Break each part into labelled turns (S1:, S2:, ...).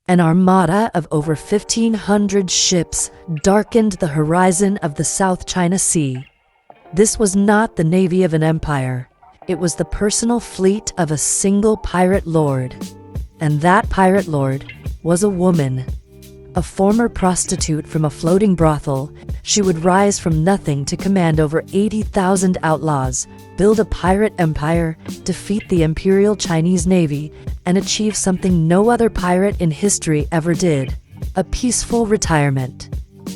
S1: An armada of over 1,500 ships darkened the horizon of the South China Sea. This was not the navy of an empire. It was the personal fleet of a single pirate lord. And that pirate lord was a woman. A former prostitute from a floating brothel, she would rise from nothing to command over 80,000 outlaws, build a pirate empire, defeat the Imperial Chinese Navy, and achieve something no other pirate in history ever did: a peaceful retirement.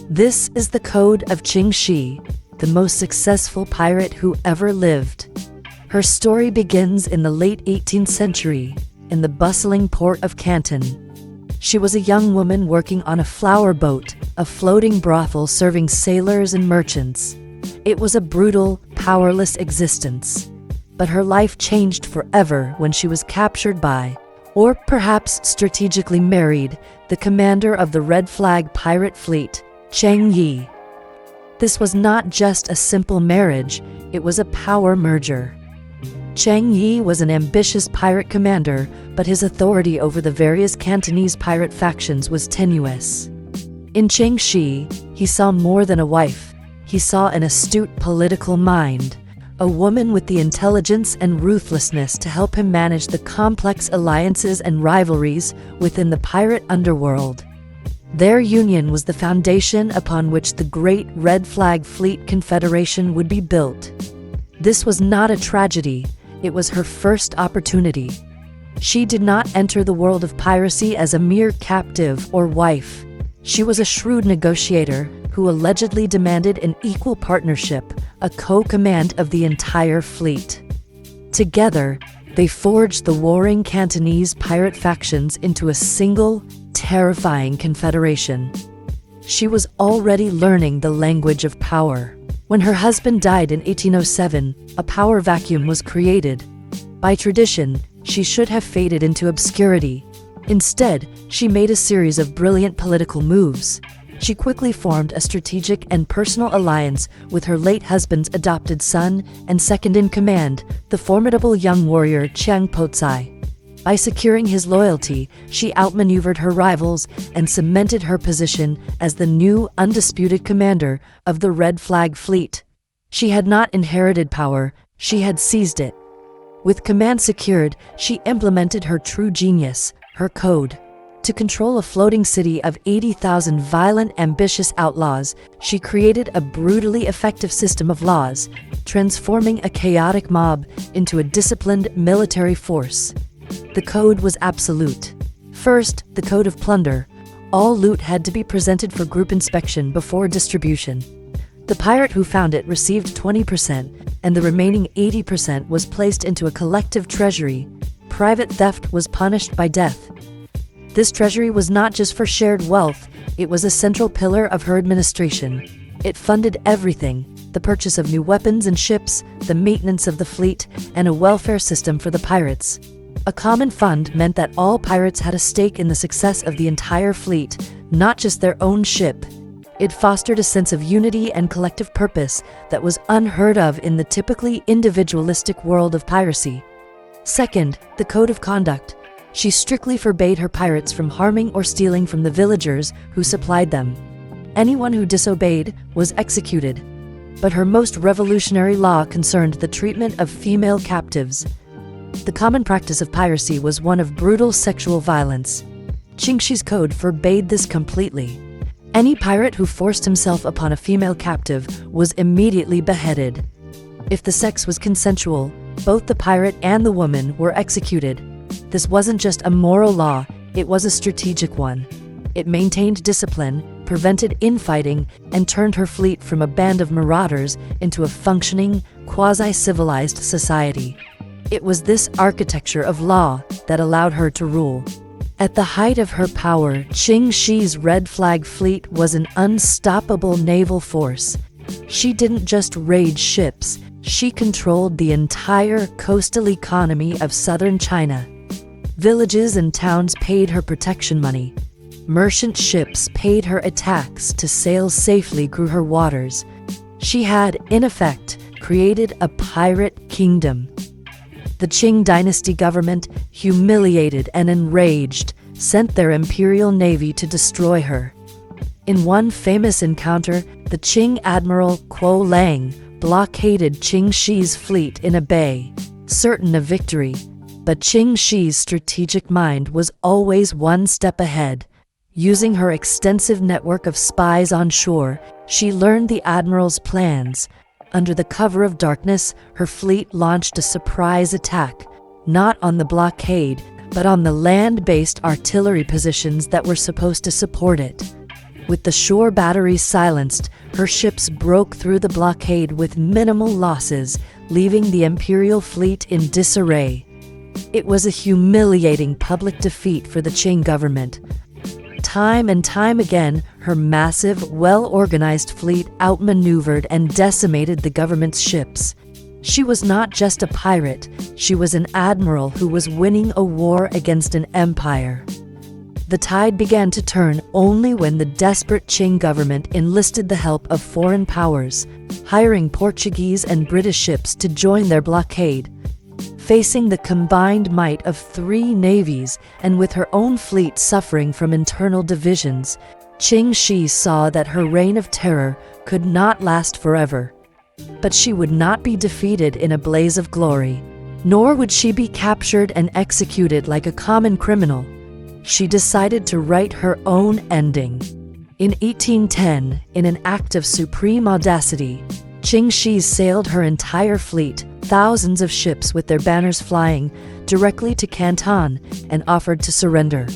S1: This is the code of Ching Shih, the most successful pirate who ever lived. Her story begins in the late 18th century, in the bustling port of Canton. She was a young woman working on a flower boat, a floating brothel serving sailors and merchants. It was a brutal, powerless existence. But her life changed forever when she was captured by, or perhaps strategically married, the commander of the Red Flag pirate fleet, Ching Shih. This was not just a simple marriage, it was a power merger. Ching Shih was an ambitious pirate commander, but his authority over the various Cantonese pirate factions was tenuous. In Ching Shih, he saw more than a wife. He saw an astute political mind, a woman with the intelligence and ruthlessness to help him manage the complex alliances and rivalries within the pirate underworld. Their union was the foundation upon which the great Red Flag Fleet Confederation would be built. This was not a tragedy. It was her first opportunity. She did not enter the world of piracy as a mere captive or wife. She was a shrewd negotiator who allegedly demanded an equal partnership, a co-command of the entire fleet. Together, they forged the warring Cantonese pirate factions into a single, terrifying confederation. She was already learning the language of power. When her husband died in 1807, a power vacuum was created. By tradition, she should have faded into obscurity. Instead, she made a series of brilliant political moves. She quickly formed a strategic and personal alliance with her late husband's adopted son and second-in-command, the formidable young warrior Chiang Po-tsai. By securing his loyalty, she outmaneuvered her rivals and cemented her position as the new, undisputed commander of the Red Flag Fleet. She had not inherited power, she had seized it. With command secured, she implemented her true genius, her code. To control a floating city of 80,000 violent, ambitious outlaws, she created a brutally effective system of laws, transforming a chaotic mob into a disciplined military force. The code was absolute. First, the code of plunder. All loot had to be presented for group inspection before distribution. The pirate who found it received 20%, and the remaining 80% was placed into a collective treasury. Private theft was punished by death. This treasury was not just for shared wealth, it was a central pillar of her administration. It funded everything: the purchase of new weapons and ships, the maintenance of the fleet, and a welfare system for the pirates. A common fund meant that all pirates had a stake in the success of the entire fleet, not just their own ship. It fostered a sense of unity and collective purpose that was unheard of in the typically individualistic world of piracy. Second, the code of conduct. She strictly forbade her pirates from harming or stealing from the villagers who supplied them. Anyone who disobeyed was executed. But her most revolutionary law concerned the treatment of female captives. The common practice of piracy was one of brutal sexual violence. Ching Shih's code forbade this completely. Any pirate who forced himself upon a female captive was immediately beheaded. If the sex was consensual, both the pirate and the woman were executed. This wasn't just a moral law, it was a strategic one. It maintained discipline, prevented infighting, and turned her fleet from a band of marauders into a functioning, quasi-civilized society. It was this architecture of law that allowed her to rule. At the height of her power, Ching Shih's Red Flag Fleet was an unstoppable naval force. She didn't just raid ships, she controlled the entire coastal economy of southern China. Villages and towns paid her protection money. Merchant ships paid her a tax to sail safely through her waters. She had, in effect, created a pirate kingdom. The Qing Dynasty government, humiliated and enraged, sent their imperial navy to destroy her. In one famous encounter, the Qing admiral Kuo Lang blockaded Ching Shih's fleet in a bay, certain of victory. But Ching Shih's strategic mind was always one step ahead. Using her extensive network of spies on shore, she learned the admiral's plans. Under the cover of darkness, her fleet launched a surprise attack, not on the blockade, but on the land-based artillery positions that were supposed to support it. With the shore batteries silenced, her ships broke through the blockade with minimal losses, leaving the imperial fleet in disarray. It was a humiliating public defeat for the Qing government. Time and time again, her massive, well-organized fleet outmaneuvered and decimated the government's ships. She was not just a pirate, she was an admiral who was winning a war against an empire. The tide began to turn only when the desperate Qing government enlisted the help of foreign powers, hiring Portuguese and British ships to join their blockade. Facing the combined might of 3 navies and with her own fleet suffering from internal divisions, Ching Shih saw that her reign of terror could not last forever. But she would not be defeated in a blaze of glory, nor would she be captured and executed like a common criminal. She decided to write her own ending. In 1810, in an act of supreme audacity, Ching Shih sailed her entire fleet, thousands of ships with their banners flying, directly to Canton and offered to surrender.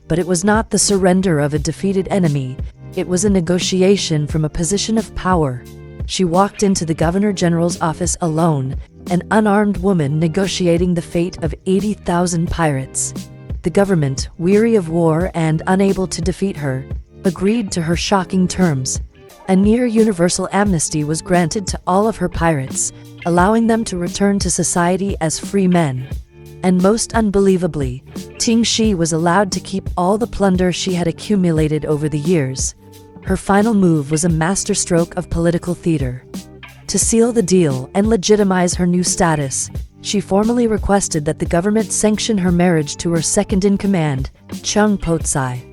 S1: But it was not the surrender of a defeated enemy, it was a negotiation from a position of power. She walked into the Governor-General's office alone, an unarmed woman negotiating the fate of 80,000 pirates. The government, weary of war and unable to defeat her, agreed to her shocking terms. A near-universal amnesty was granted to all of her pirates, allowing them to return to society as free men. And most unbelievably, Ching Shih was allowed to keep all the plunder she had accumulated over the years. Her final move was a masterstroke of political theater. To seal the deal and legitimize her new status, she formally requested that the government sanction her marriage to her second-in-command, Chung Po-tsai.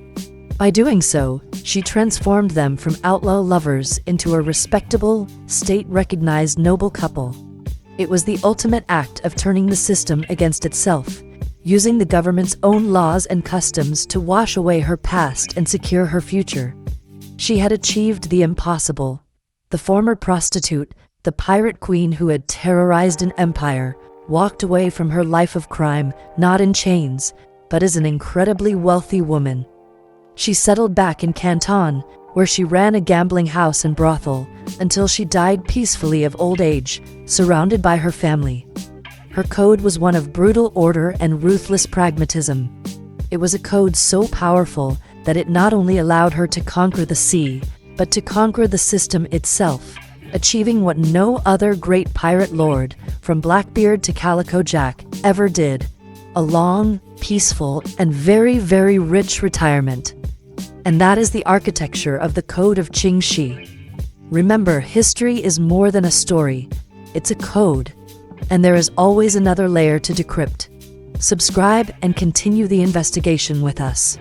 S1: By doing so, she transformed them from outlaw lovers into a respectable, state-recognized noble couple. It was the ultimate act of turning the system against itself, using the government's own laws and customs to wash away her past and secure her future. She had achieved the impossible. The former prostitute, the pirate queen who had terrorized an empire, walked away from her life of crime, not in chains, but as an incredibly wealthy woman. She settled back in Canton, where she ran a gambling house and brothel, until she died peacefully of old age, surrounded by her family. Her code was one of brutal order and ruthless pragmatism. It was a code so powerful that it not only allowed her to conquer the sea, but to conquer the system itself, achieving what no other great pirate lord, from Blackbeard to Calico Jack, ever did: a long, peaceful, and very, very rich retirement. And that is the architecture of the Code of Ching Shih. Remember, history is more than a story, it's a code, and there is always another layer to decrypt. Subscribe and continue the investigation with us.